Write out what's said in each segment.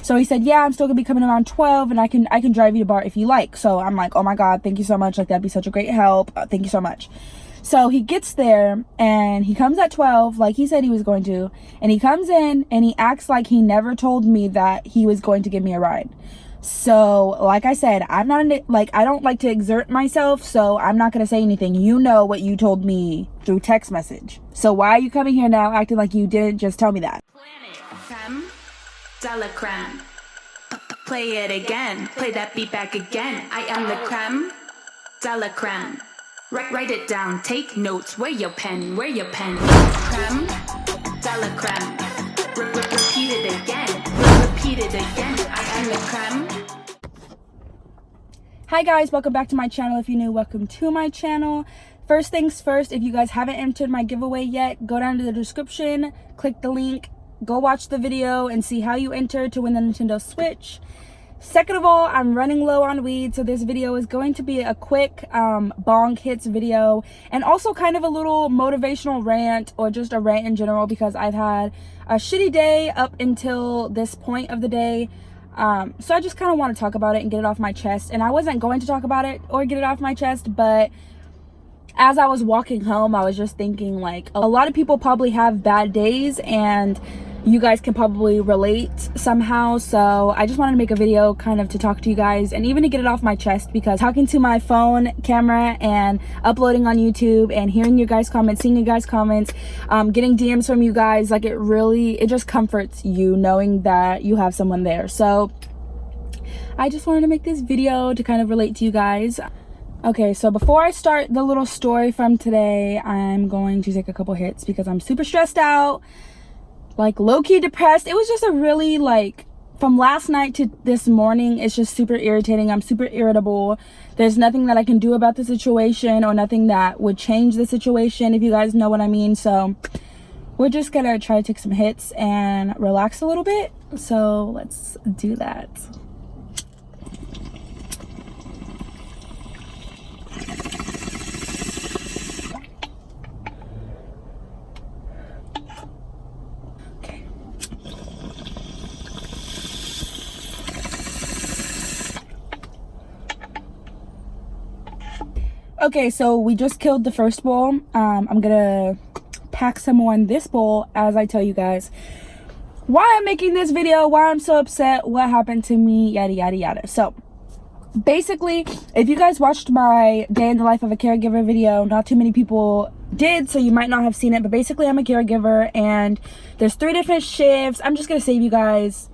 So he said, yeah, I'm still gonna be coming around 12, and I can drive you to BART if you like. So I'm like, oh my god, thank you so much, like that'd be such a great help, thank you so much. So he gets there and he comes at 12 like he said he was going to, and he comes in and he acts like he never told me that he was going to give me a ride. So like I said, I'm not like, I don't like to exert myself, so I'm not gonna say anything. You know what you told me through text message, so why are you coming here now acting like you didn't just tell me that? Planet creme de la creme. Play it again, play that beat back again. I am the creme de la creme. Write it down, take notes, where your pen, creme de la creme. Repeat it again, I am the creme. Hi guys, welcome back to my channel. If you're new, welcome to my channel. First things first, if you guys haven't entered my giveaway yet, go down to the description, click the link, go watch the video and see how you enter to win the Nintendo Switch. Second of all, I'm running low on weed, so this video is going to be a quick bong hits video, and also kind of a little motivational rant, or just a rant in general, because I've had a shitty day up until this point of the day. So I just kind of want to talk about it and get it off my chest. And I wasn't going to talk about it or get it off my chest, but as I was walking home, I was just thinking, like, a lot of people probably have bad days, and you guys can probably relate somehow. So I just wanted to make a video kind of to talk to you guys and even to get it off my chest, because talking to my phone camera and uploading on YouTube and hearing your guys' comments, seeing your guys' comments, getting DMs from you guys, like, it just comforts you knowing that you have someone there. So I just wanted to make this video to kind of relate to you guys. Okay, so before I start the little story from today, I'm going to take a couple hits because I'm super stressed out, like low-key depressed. It was just a really, like, from last night to this morning, it's just super irritating. I'm super irritable. There's nothing that I can do about the situation, or nothing that would change the situation, if you guys know what I mean. So we're just gonna try to take some hits and relax a little bit. So let's do that. Okay, so we just killed the first bowl. I'm gonna pack some more in this bowl as I tell you guys why I'm making this video, why I'm so upset, what happened to me, yada yada yada. So basically, if you guys watched my day in the life of a caregiver video, not too many people did, so you might not have seen it, but basically I'm a caregiver and there's 3 different shifts. I'm just gonna save you guys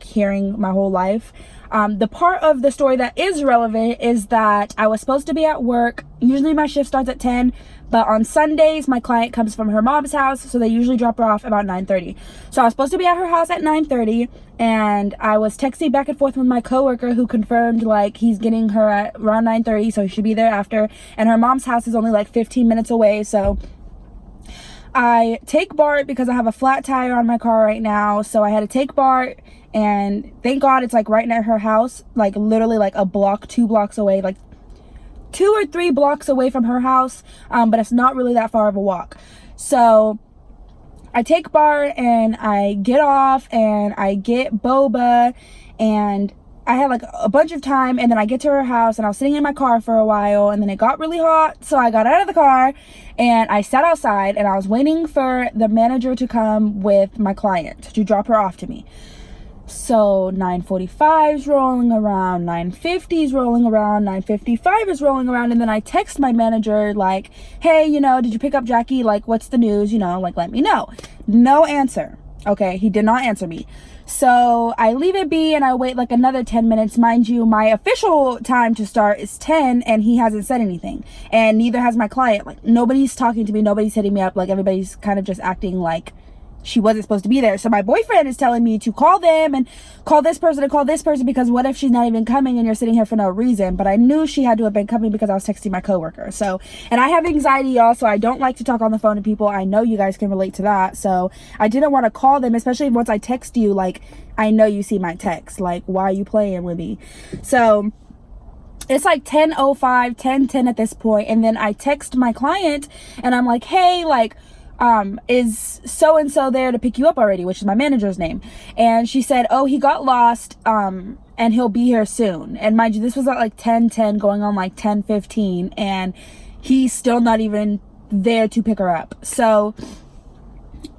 hearing my whole life. The part of the story that is relevant is that I was supposed to be at work. Usually my shift starts at 10, but on Sundays my client comes from her mom's house, so they usually drop her off about 9:30. So I was supposed to be at her house at 9:30, and I was texting back and forth with my coworker, who confirmed like he's getting her at around 9:30, so he should be there after, and her mom's house is only like 15 minutes away. So I take BART because I have a flat tire on my car right now, so I had to take BART, and thank God it's like right near her house, like literally like a block, 2 blocks away, like 2 or 3 blocks away from her house, but it's not really that far of a walk. So I take BART and I get off and I get boba, and I had like a bunch of time, and then I get to her house and I was sitting in my car for a while, and then it got really hot, so I got out of the car and I sat outside and I was waiting for the manager to come with my client to drop her off to me. So 9:45 is rolling around, 9:50 is rolling around, 9:55 is rolling around, and then I text my manager like, hey, you know, did you pick up Jackie? Like, what's the news? You know, like, let me know. No answer. Okay, he did not answer me. So I leave it be and I wait like another 10 minutes. Mind you, my official time to start is 10, and he hasn't said anything, and neither has my client. Like, nobody's talking to me, nobody's hitting me up, like everybody's kind of just acting like she wasn't supposed to be there. So my boyfriend is telling me to call them and call this person and call this person, because what if she's not even coming and you're sitting here for no reason? But I knew she had to have been coming because I was texting my coworker. So, and I have anxiety, y'all, so I don't like to talk on the phone to people. I know you guys can relate to that. So I didn't want to call them, especially once I text you, like, I know you see my text, like, why are you playing with me? So it's like 10:05, 10:10 at this point, and then I text my client and I'm like, hey, like, is so and so there to pick you up already, which is my manager's name. And she said, oh, he got lost, and he'll be here soon. And mind you, this was at like 10:10 going on like 10:15, and he's still not even there to pick her up. So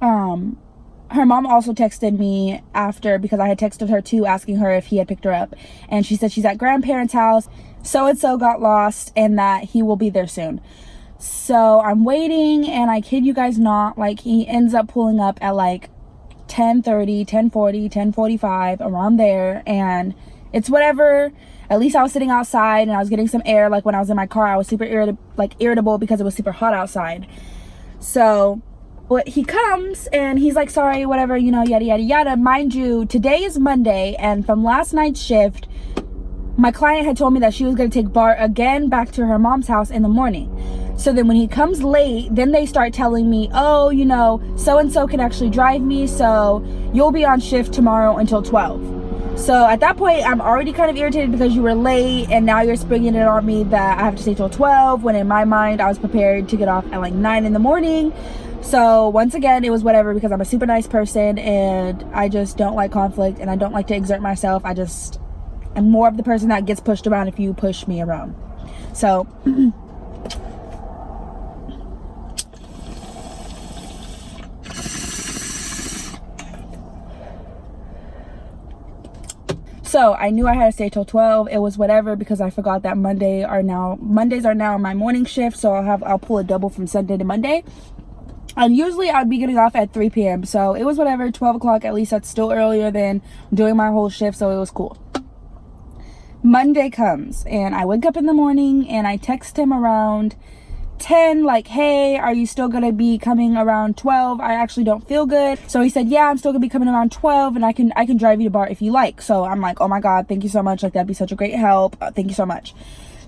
her mom also texted me after, because I had texted her too, asking her if he had picked her up, and she said she's at grandparents' house, so and so got lost, and that he will be there soon. So I'm waiting, and I kid you guys not, like, he ends up pulling up at like 10:30, 10:40, 10:45, around there, and it's whatever. At least I was sitting outside and I was getting some air. Like when I was in my car, I was super irritable because it was super hot outside. So but he comes and he's like, sorry, whatever, you know, yada yada yada. Mind you, today is Monday, and from last night's shift, my client had told me that she was going to take Bart again back to her mom's house in the morning. So then when he comes late, then they start telling me, oh, you know, so-and-so can actually drive me, so you'll be on shift tomorrow until 12. So at that point, I'm already kind of irritated because you were late, and now you're springing it on me that I have to stay till 12, when in my mind, I was prepared to get off at like 9 in the morning. So once again, it was whatever, because I'm a super nice person, and I just don't like conflict, and I don't like to exert myself. I'm more of the person that gets pushed around if you push me around. So so I knew I had to stay till 12. It was whatever, because I forgot that Mondays are now my morning shift, so I'll pull a double from Sunday to Monday. And usually I'd be getting off at 3 p.m. So it was whatever, 12 o'clock, at least that's still earlier than doing my whole shift, so it was cool. Monday comes, and I wake up in the morning, and I text him around 10, like, hey, are you still gonna be coming around 12? I actually don't feel good. So he said, yeah, I'm still gonna be coming around 12, and I can drive you to Bart if you like. So I'm like, oh my god, thank you so much, like, that'd be such a great help. Thank you so much.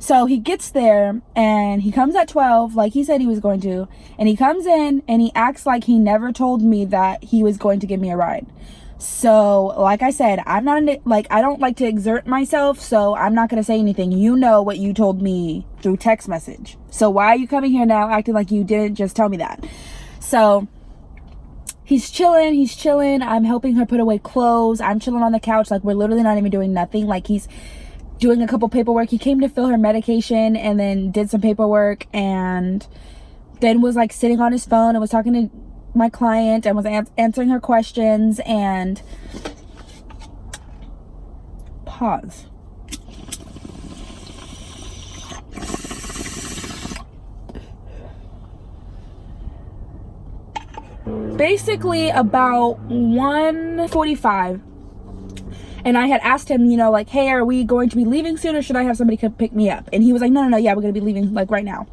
So he gets there, and he comes at 12, like he said he was going to, and he comes in, and he acts like he never told me that he was going to give me a ride. So like I said, I don't like to exert myself, so I'm not going to say anything. You know what you told me through text message. So why are you coming here now acting like you didn't just tell me that? So he's chilling. I'm helping her put away clothes. I'm chilling on the couch. Like, we're literally not even doing nothing. Like, he's doing a couple paperwork. He came to fill her medication and then did some paperwork, and then was like sitting on his phone and was talking to my client and was answering her questions. And pause. Basically about 1:45, and I had asked him, you know, like, hey, are we going to be leaving soon, or should I have somebody come pick me up? And he was like, no, yeah, we're gonna be leaving like right now.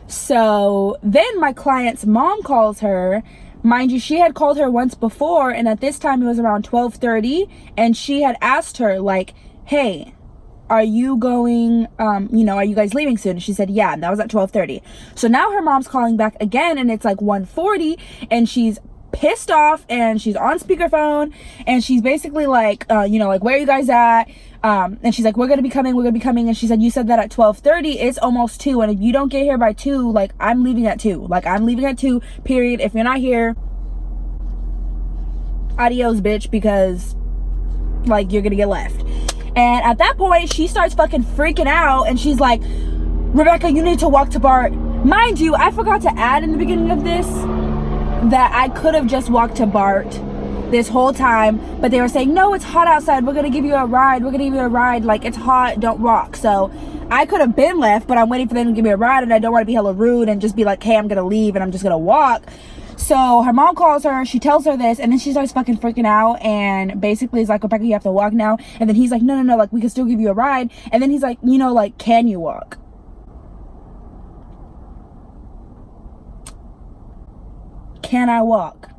So then my client's mom calls her. Mind you, she had called her once before, and at this time it was around 12:30, and she had asked her, like, hey, are you going, are you guys leaving soon? And she said, yeah, and that was at 12:30. So now her mom's calling back again, and it's like 1:40, and she's pissed off, and she's on speakerphone, and she's basically like, like, where are you guys at? And she's like, we're gonna be coming. And she said, you said that at 12:30. It's almost 2, and if you don't get here by 2, like, I'm leaving at 2. Like, I'm leaving at 2, period. If you're not here, adios, bitch, because, like, you're gonna get left. And at that point, she starts fucking freaking out, and she's like, Rebecca, you need to walk to Bart. Mind you, I forgot to add in the beginning of this that I could have just walked to Bart this whole time, but they were saying, no, it's hot outside, we're gonna give you a ride, like, it's hot, don't walk. So I could have been left, but I'm waiting for them to give me a ride, and I don't want to be hella rude and just be like, hey, I'm gonna leave and I'm just gonna walk. So her mom calls her, she tells her this, and then she starts fucking freaking out, and basically is like, Rebecca, you have to walk now. And then he's like, no, like, we can still give you a ride. And then he's like, like, can you walk? Can I walk?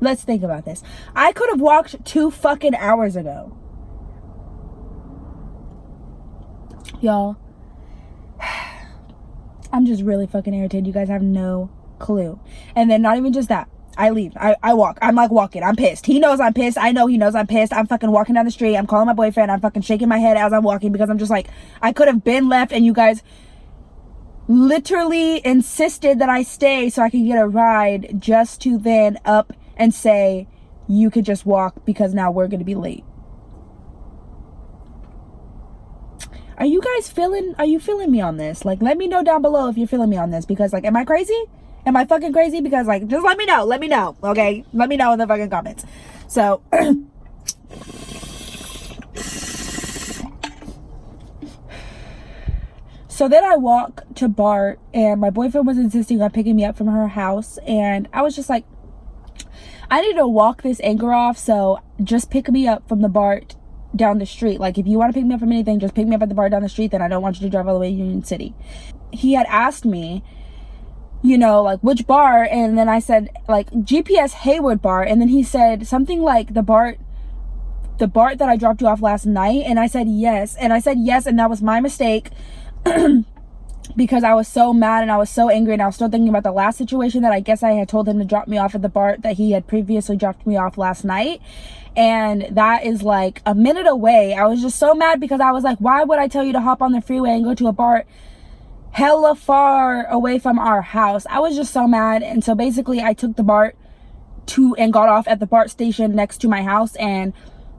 Let's think about this. I could have walked 2 fucking hours ago. Y'all, I'm just really fucking irritated. You guys have no clue. And then not even just that, I leave. I walk. I'm like walking. I'm pissed. He knows I'm pissed. I know he knows I'm pissed. I'm fucking walking down the street. I'm calling my boyfriend. I'm fucking shaking my head as I'm walking, because I'm just like, I could have been left, and you guys literally insisted that I stay so I could get a ride, just to then up and say, you could just walk because now we're going to be late. Are you feeling me on this? Like, let me know down below if you're feeling me on this, because like, am I crazy? Am I fucking crazy? Because like, just let me know, okay? Let me know in the fucking comments. So so then I walk to BART, and my boyfriend was insisting on picking me up from her house, and I was just like, I need to walk this anger off, so just pick me up from the BART down the street. Like, if you want to pick me up from anything, just pick me up at the BART down the street, then I don't want you to drive all the way to Union City. He had asked me, you know, like, which bar, and then I said, like, GPS Hayward bar, and then he said something like the BART that I dropped you off last night, and I said yes, and that was my mistake. Because I was so mad and I was so angry, and I was still thinking about the last situation that I guess I had told him to drop me off at the BART that he had previously dropped me off last night, and that is like a minute away. I was just so mad because I was like, why would I tell you to hop on the freeway and go to a BART hella far away from our house? I was just so mad. And so basically I took the BART and got off at the BART station next to my house, and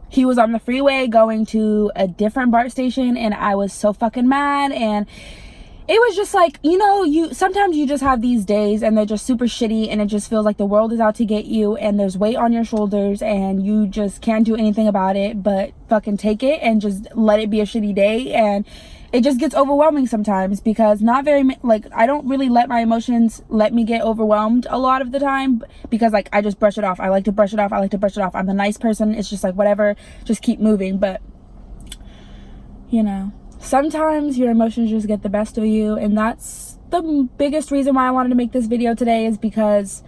he was on the freeway going to a different BART station, and I was so fucking mad. And it was just like, you know, sometimes you just have these days and they're just super shitty, and it just feels like the world is out to get you, and there's weight on your shoulders, and you just can't do anything about it but fucking take it and just let it be a shitty day. And it just gets overwhelming sometimes, because I don't really let my emotions let me get overwhelmed a lot of the time, because like, I just brush it off. I like to brush it off. I'm a nice person. It's just like, whatever, just keep moving. But you know, sometimes your emotions just get the best of you, and that's the biggest reason why I wanted to make this video today, is because,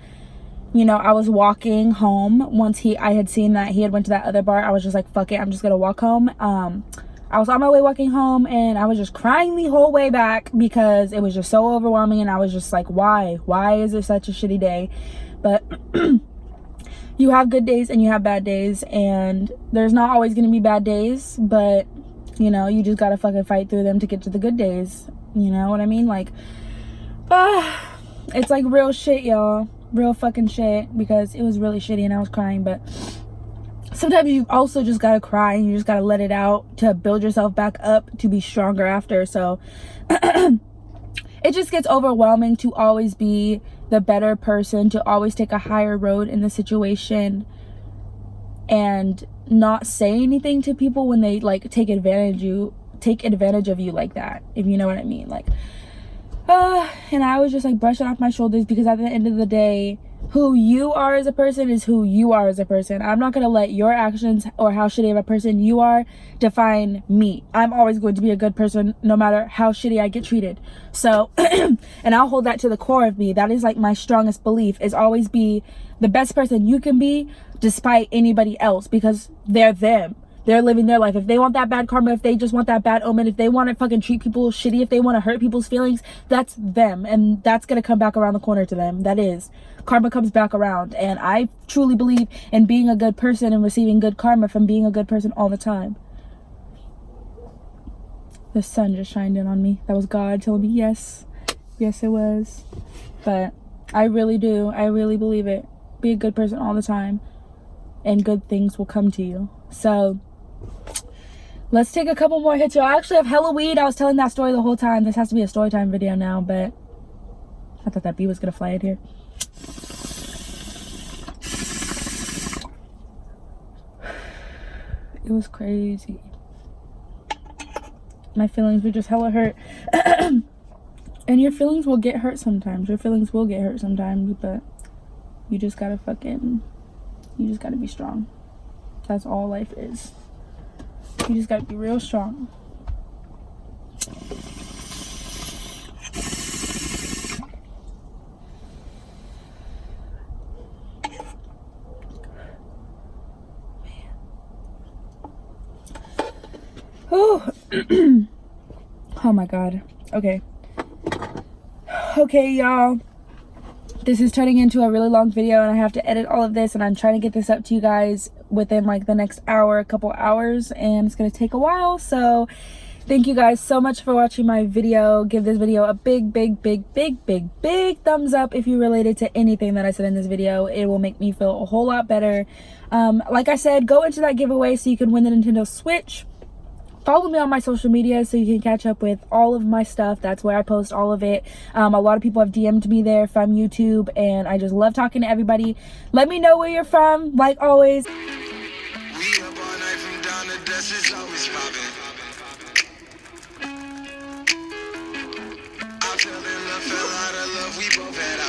you know, I was walking home once I had seen that he had went to that other bar. I was just like, fuck it, I'm just gonna walk home. I was on my way walking home, and I was just crying the whole way back because it was just so overwhelming, and I was just like, why is it such a shitty day? But you have good days and you have bad days, and there's not always gonna be bad days, but you know, you just gotta fucking fight through them to get to the good days. You know what I mean? Like, it's like real shit, y'all. Real fucking shit, because it was really shitty and I was crying. But sometimes you also just gotta cry, and you just gotta let it out to build yourself back up to be stronger after. So it just gets overwhelming to always be the better person, to always take a higher road in the situation, and not say anything to people when they like take advantage of you like that, if you know what I mean. Like, and I was just like, brush it off my shoulders, because at the end of the day, who you are as a person is who you are as a person. I'm not gonna let your actions or how shitty of a person you are define me. I'm always going to be a good person no matter how shitty I get treated. So and I'll hold that to the core of me. That is like my strongest belief, is always be the best person you can be despite anybody else, because they're them. They're living their life. If they want that bad karma, if they just want that bad omen, if they want to fucking treat people shitty, if they want to hurt people's feelings, that's them, and that's gonna come back around the corner to them. That is, karma comes back around, and I truly believe in being a good person and receiving good karma from being a good person all the time. The sun just shined in on me. That was God telling me yes it was. But I really believe it. Be a good person all the time, and good things will come to you. So let's take a couple more hits. I actually have hella weed. I was telling that story the whole time. This has to be a story time video now, but I thought that bee was gonna fly in here. It was crazy. My feelings were just hella hurt. And your feelings will get hurt sometimes. But you just gotta be strong. That's all life is. You just gotta be real strong. Oh, oh my God. Okay, y'all. This is turning into a really long video, and I have to edit all of this, and I'm trying to get this up to you guys within like the next hour, a couple hours, and it's gonna take a while. So Thank you guys so much for watching my video. Give this video a big thumbs up if you related to anything that I said in this video. It will make me feel a whole lot better. Like I said, go into that giveaway so you can win the Nintendo Switch. Follow me on my social media so you can catch up with all of my stuff. That's where I post all of it. A lot of people have DM'd me there from YouTube, and I just love talking to everybody. Let me know where you're from, like always. We up all night from down the dust, it's always popping.